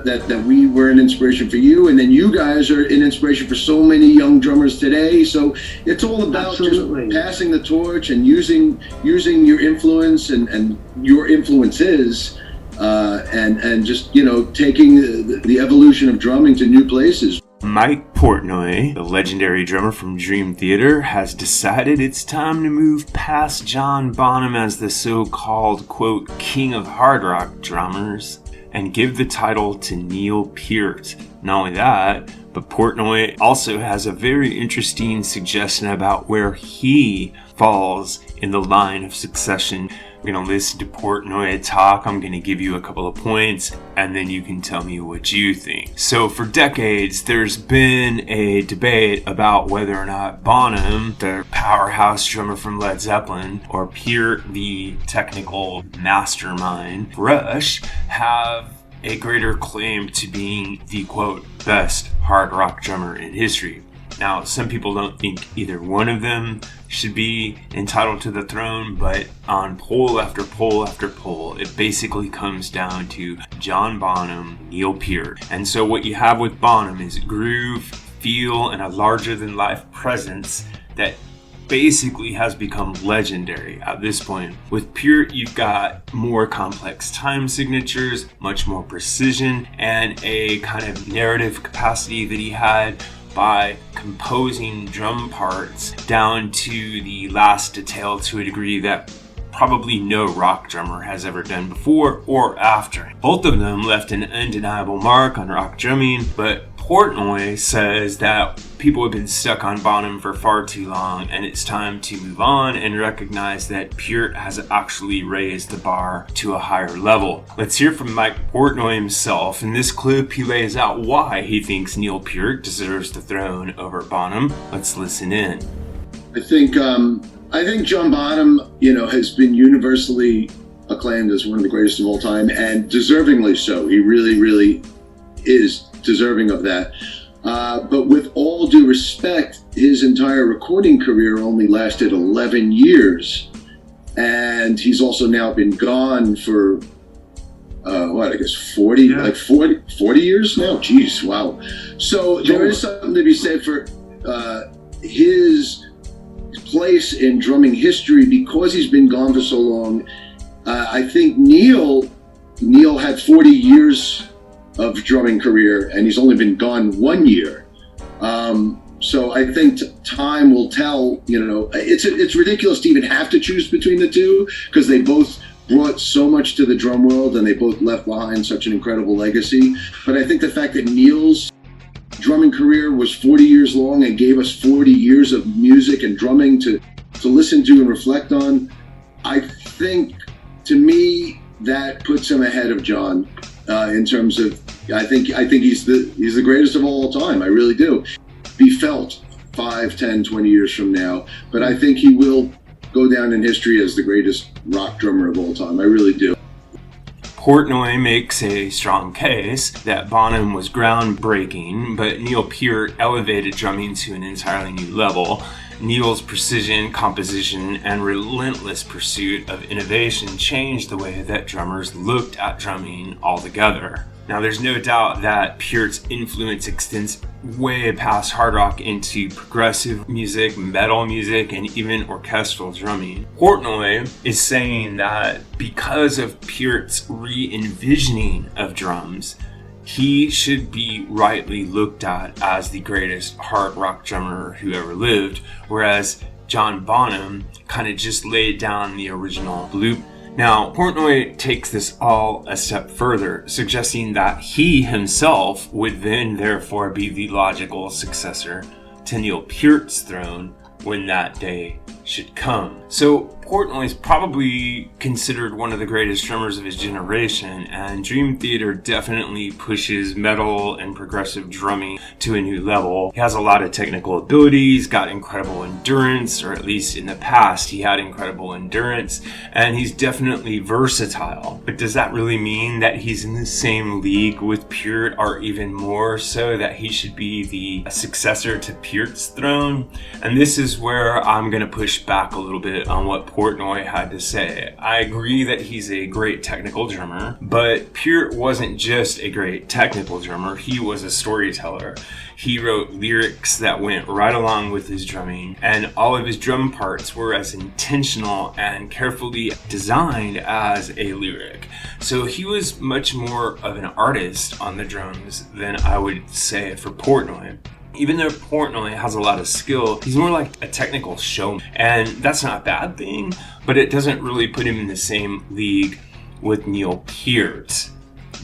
that we were an inspiration for you, and then you guys are an inspiration for so many young drummers today. So it's all about Absolutely. just passing the torch and using your influence and your influences, and just, you know, taking the evolution of drumming to new places. Mike Portnoy, the legendary drummer from Dream Theater, has decided it's time to move past John Bonham as the so-called, quote, king of hard rock drummers and give the title to Neil Peart. Not only that, but Portnoy also has a very interesting suggestion about where he falls in the line of succession. We're going to listen to Portnoy talk. I'm going to give you a couple of points, and then you can tell me what you think. So for decades, there's been a debate about whether or not Bonham, the powerhouse drummer from Led Zeppelin, or Peart, the technical mastermind, Rush, have a greater claim to being the, quote, best hard rock drummer in history. Now, some people don't think either one of them should be entitled to the throne, but on poll after poll after poll, it basically comes down to John Bonham, Neil Peart. And so what you have with Bonham is groove, feel, and a larger-than-life presence that basically has become legendary at this point. With Peart, you've got more complex time signatures, much more precision, and a kind of narrative capacity that he had by composing drum parts down to the last detail to a degree that probably no rock drummer has ever done before or after. Both of them left an undeniable mark on rock drumming, but Portnoy says that people have been stuck on Bonham for far too long, and it's time to move on and recognize that Peart has actually raised the bar to a higher level. Let's hear from Mike Portnoy himself. In this clip, he lays out why he thinks Neil Peart deserves the throne over Bonham. Let's listen in. I think John Bonham, you know, has been universally acclaimed as one of the greatest of all time, and deservingly so. He really, really is deserving of that. But with all due respect, his entire recording career only lasted 11 years. And he's also now been gone for, 40 years now? Jeez, wow. So there is something to be said for his place in drumming history because he's been gone for so long. I think Neil had 40 years of drumming career, and he's only been gone 1 year. So I think time will tell. You know, it's ridiculous to even have to choose between the two because they both brought so much to the drum world and they both left behind such an incredible legacy. But I think the fact that Neil's drumming career was 40 years long and gave us 40 years of music and drumming to listen to and reflect on, I think, to me, that puts him ahead of John. In terms of, I think he's the greatest of all time. I really do. Be felt 5, 10, 20 years from now, but I think he will go down in history as the greatest rock drummer of all time. I really do. Portnoy makes a strong case that Bonham was groundbreaking, but Neil Peart elevated drumming to an entirely new level. Neil's precision, composition, and relentless pursuit of innovation changed the way that drummers looked at drumming altogether. Now, there's no doubt that Peart's influence extends way past hard rock into progressive music, metal music, and even orchestral drumming. Portnoy is saying that because of Peart's re-envisioning of drums, he should be rightly looked at as the greatest hard rock drummer who ever lived, whereas John Bonham kind of just laid down the original blueprint. Now, Portnoy takes this all a step further, suggesting that he himself would then therefore be the logical successor to Neil Peart's throne when that day should come. So Portnoy is probably considered one of the greatest drummers of his generation, and Dream Theater definitely pushes metal and progressive drumming to a new level. He has a lot of technical abilities, got incredible endurance, or at least in the past he had incredible endurance, and he's definitely versatile. But does that really mean that he's in the same league with Peart, or even more so that he should be the successor to Peart's throne? And this is where I'm going to push back a little bit on what Portnoy had to say. I agree that he's a great technical drummer, but Peart wasn't just a great technical drummer, he was a storyteller. He wrote lyrics that went right along with his drumming, and all of his drum parts were as intentional and carefully designed as a lyric. So he was much more of an artist on the drums than I would say for Portnoy. Even though Portnoy has a lot of skill, he's more like a technical showman. And that's not a bad thing, but it doesn't really put him in the same league with Neil Peart.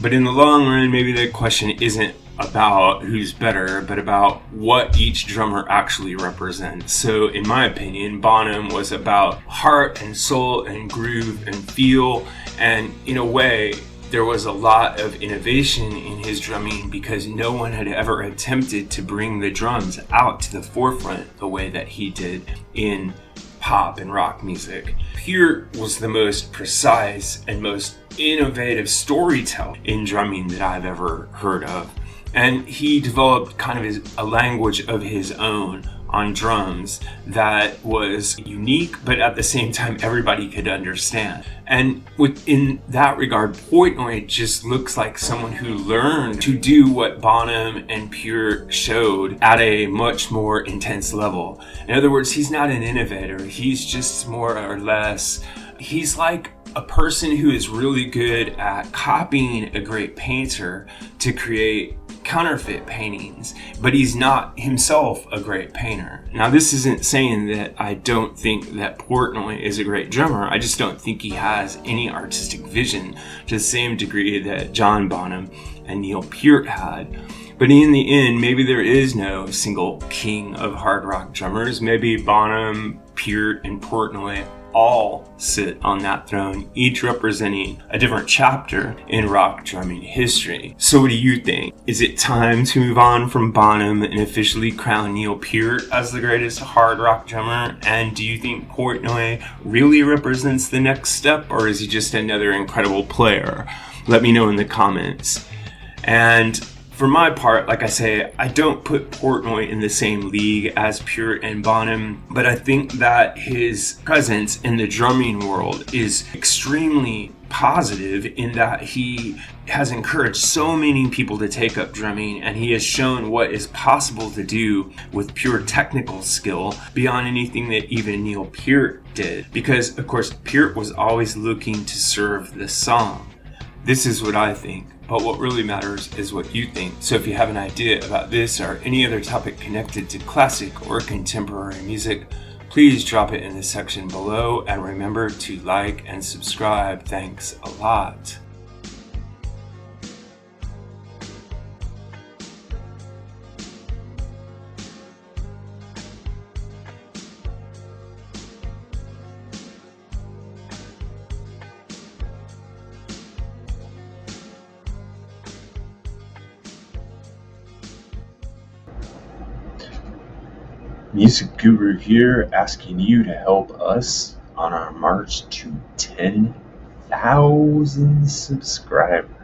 But in the long run, maybe the question isn't about who's better, but about what each drummer actually represents. So in my opinion, Bonham was about heart and soul and groove and feel, and in a way, there was a lot of innovation in his drumming because no one had ever attempted to bring the drums out to the forefront the way that he did in pop and rock music. Peart was the most precise and most innovative storyteller in drumming that I've ever heard of. And he developed kind of a language of his own on drums that was unique, but at the same time everybody could understand. And in that regard, Portnoy just looks like someone who learned to do what Bonham and Peart showed at a much more intense level. In other words, he's not an innovator. He's just more or less, he's like a person who is really good at copying a great painter to create counterfeit paintings, but he's not himself a great painter. Now, this isn't saying that I don't think that Portnoy is a great drummer. I just don't think he has any artistic vision to the same degree that John Bonham and Neil Peart had. But in the end, maybe there is no single king of hard rock drummers. Maybe Bonham, Peart, and Portnoy all sit on that throne, each representing a different chapter in rock drumming history. So what do you think? Is it time to move on from Bonham and officially crown Neil Peart as the greatest hard rock drummer? And do you think Portnoy really represents the next step, or is he just another incredible player? Let me know in the comments. And for my part, like I say, I don't put Portnoy in the same league as Peart and Bonham, but I think that his presence in the drumming world is extremely positive in that he has encouraged so many people to take up drumming, and he has shown what is possible to do with pure technical skill beyond anything that even Neil Peart did. Because, of course, Peart was always looking to serve the song. This is what I think. But what really matters is what you think. So if you have an idea about this or any other topic connected to classic or contemporary music, please drop it in the section below, and remember to like and subscribe. Thanks a lot. Music Guru here, asking you to help us on our march to 10,000 subscribers.